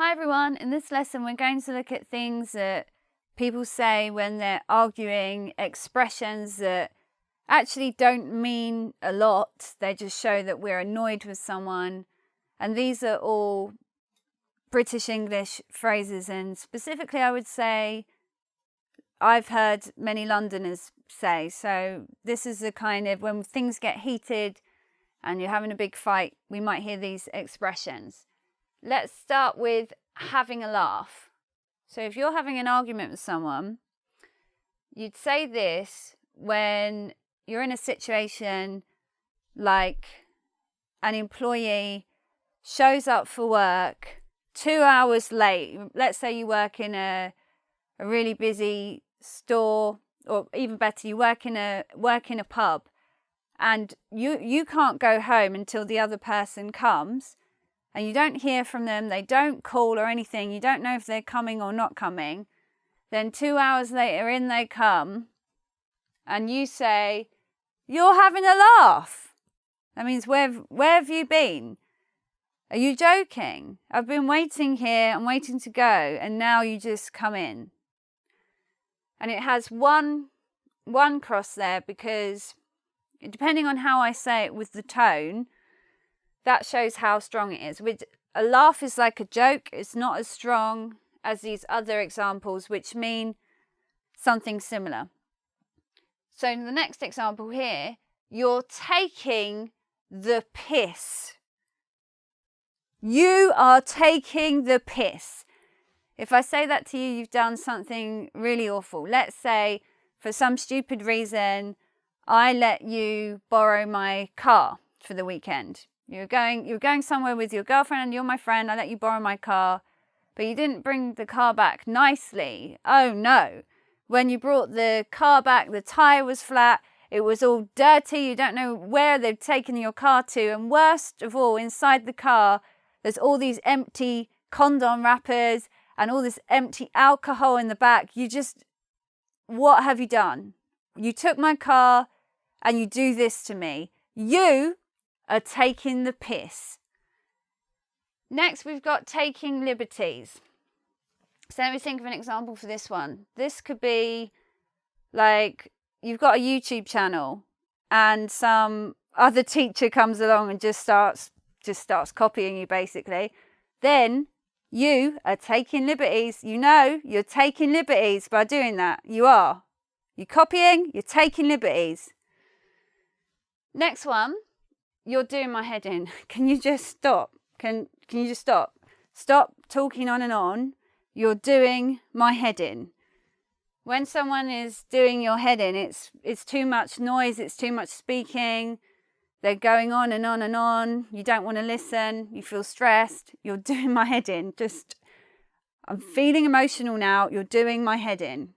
Hi everyone, in this lesson we're going to look at things that people say when they're arguing, expressions that actually don't mean a lot, they just show that we're annoyed with someone, and these are all British English phrases, and specifically I would say I've heard many Londoners say, so this is the kind of when things get heated and you're having a big fight, we might hear these expressions. Let's start with having a laugh. So if you're having an argument with someone, you'd say this when you're in a situation like an employee shows up for work 2 hours late. Let's say you work in a really busy store, or even better, you work in a pub, and you can't go home until the other person comes, and you don't hear from them, they don't call or anything, you don't know if they're coming or not coming. Then 2 hours later in they come, and you say, "You're having a laugh." That means, where have you been? Are you joking? I've been waiting here, I'm waiting to go, and now you just come in. And it has one cross there, because depending on how I say it with the tone, that shows how strong it is. With a laugh is like a joke, it's not as strong as these other examples which mean something similar. So in the next example here, you're taking the piss. You are taking the piss. If I say that to you, you've done something really awful. Let's say, for some stupid reason, I let you borrow my car for the weekend. You're going somewhere with your girlfriend and you're my friend. I let you borrow my car, but you didn't bring the car back nicely. Oh no. When you brought the car back, the tire was flat. It was all dirty. You don't know where they've taken your car to. And worst of all, inside the car, there's all these empty condom wrappers and all this empty alcohol in the back. What have you done? You took my car and you do this to me. You are taking the piss. Next, we've got taking liberties. So let me think of an example for this one. This could be like, you've got a YouTube channel and some other teacher comes along and just starts copying you, basically. Then you are taking liberties. You know you're taking liberties by doing that. You're copying, you're taking liberties. Next one, you're doing my head in. Can you just stop? Can you just stop? Stop talking on and on. You're doing my head in. When someone is doing your head in, it's too much noise, it's too much speaking. They're going on and on and on. You don't want to listen. You feel stressed. You're doing my head in. I'm feeling emotional now. You're doing my head in.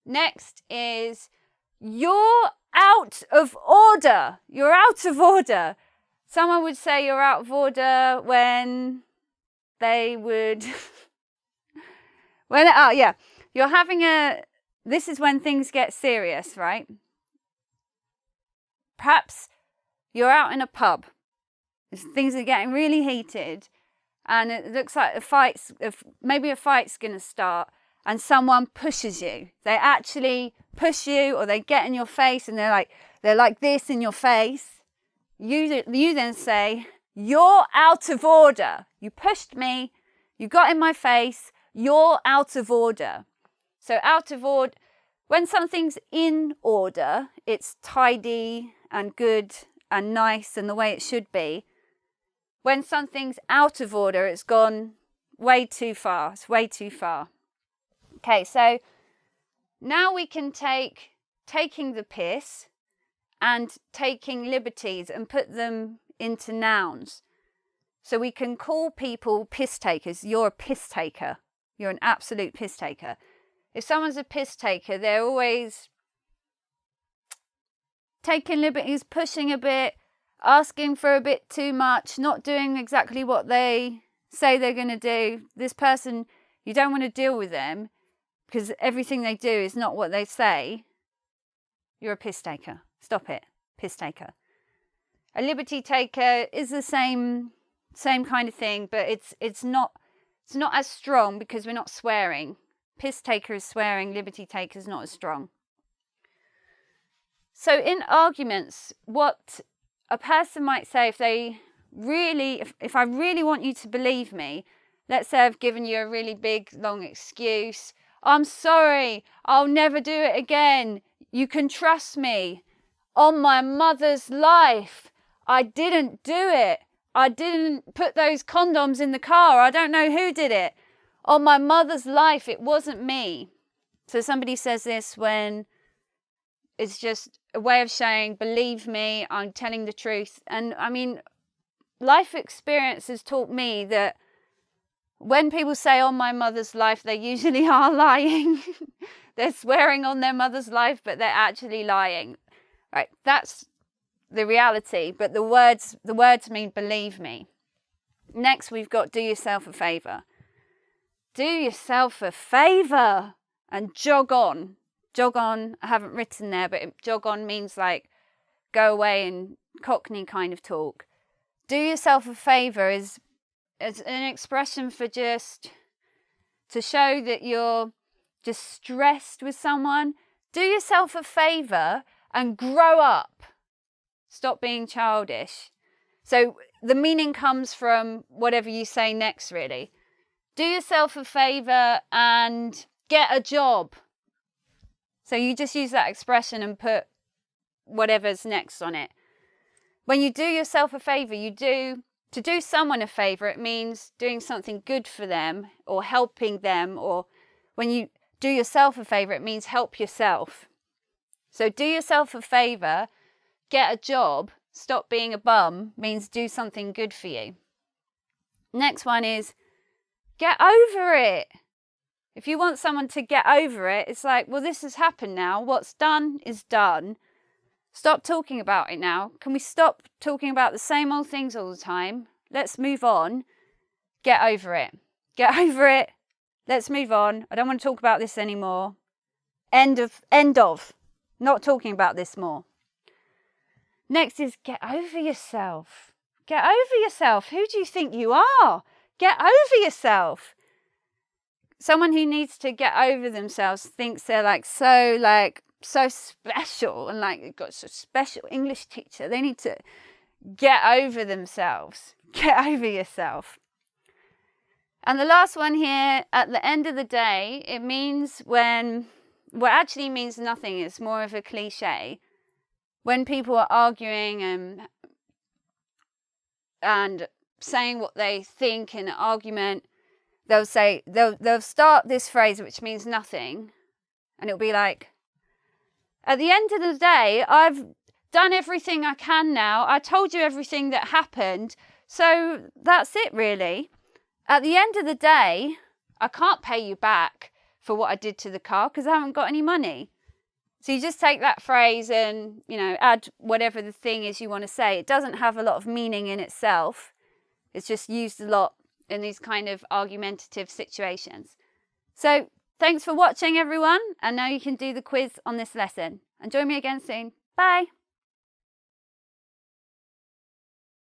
Next is, you're out of order. You're out of order. Someone would say you're out of order when they would... You're having this is when things get serious, right? Perhaps you're out in a pub. Things are getting really heated, and it looks like maybe a fight's going to start, and someone pushes you. They actually push you, or they get in your face, and they're like this in your face. You then say, "You're out of order. You pushed me. You got in my face. You're out of order." So out of order, when something's in order, it's tidy and good and nice and the way it should be. When something's out of order, it's gone way too far. It's way too far. Okay, so now we can take taking the piss and taking liberties and put them into nouns. So we can call people piss takers. You're a piss taker. You're an absolute piss taker. If someone's a piss taker, they're always taking liberties, pushing a bit, asking for a bit too much, not doing exactly what they say they're going to do. This person, you don't want to deal with them because everything they do is not what they say. You're a piss taker. Stop it. Piss taker. A liberty taker is the same kind of thing, but it's not It's not as strong because we're not swearing. Piss taker is swearing, liberty taker is not as strong. So in arguments, what a person might say if I really want you to believe me, let's say I've given you a really big, long excuse. I'm sorry, I'll never do it again. You can trust me. On my mother's life, I didn't do it. I didn't put those condoms in the car. I don't know who did it. On my mother's life, it wasn't me. So somebody says this when it's just a way of saying, believe me, I'm telling the truth. And I mean, life experience has taught me that when people say on my mother's life, they usually are lying. They're swearing on their mother's life, but they're actually lying. Right? That's the reality. But the words mean believe me. Next, we've got do yourself a favor. Do yourself a favor and jog on. Jog on, I haven't written there, but jog on means like go away in Cockney kind of talk. Do yourself a favor is an expression for just to show that you're just stressed with someone. Do yourself a favor and grow up. Stop being childish. So the meaning comes from whatever you say next, really. Do yourself a favor and get a job. So you just use that expression and put whatever's next on it. When you do yourself a favor, to do someone a favor, it means doing something good for them or helping them. Or when you do yourself a favor, it means help yourself. So do yourself a favor, get a job, stop being a bum, means do something good for you. Next one is get over it. If you want someone to get over it, it's like, well, this has happened now. What's done is done. Stop talking about it now. Can we stop talking about the same old things all the time? Let's move on. Get over it. Get over it. Let's move on. I don't want to talk about this anymore. End of. Not talking about this more. Next is get over yourself. Get over yourself. Who do you think you are? Get over yourself. Someone who needs to get over themselves thinks they're so special and like got such special English teacher. They need to get over themselves. Get over yourself. And the last one here, at the end of the day, it means actually means nothing. It's more of a cliche. When people are arguing and saying what they think in an argument, they'll start this phrase which means nothing, and it'll be like, at the end of the day, I've done everything I can now. I told you everything that happened, so that's it really. At the end of the day, I can't pay you back for what I did to the car because I haven't got any money. So you just take that phrase and, add whatever the thing is you want to say. It doesn't have a lot of meaning in itself. It's just used a lot in these kind of argumentative situations. So thanks for watching, everyone. And now you can do the quiz on this lesson. And join me again soon. Bye.